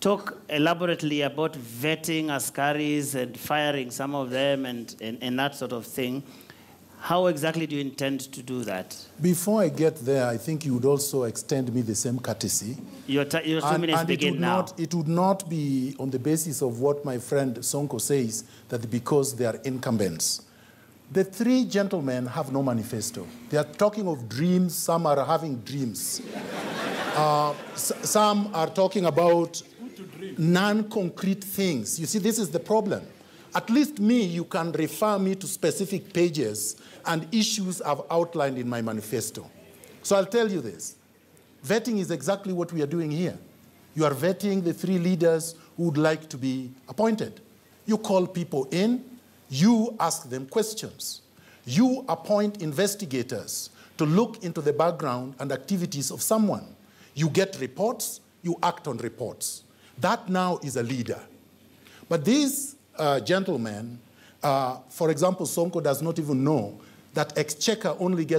talk elaborately about vetting askaris and firing some of them and that sort of thing. How exactly do you intend to do that? Before I get there, I think you would also extend me the same courtesy. Your 2 minutes begin now. It would not be on the basis of what my friend Sonko says, that because they are incumbents. The three gentlemen have no manifesto. They are talking of dreams. Some are having dreams. Some are talking about non-concrete things. You see, this is the problem. At least me, you can refer me to specific pages and issues I've outlined in my manifesto. So I'll tell you this. Vetting is exactly what we are doing here. You are vetting the three leaders who would like to be appointed. You call people in, you ask them questions. You appoint investigators to look into the background and activities of someone. You get reports, you act on reports. That now is a leader. But these gentlemen, for example, Sonko does not even know that Exchequer only gets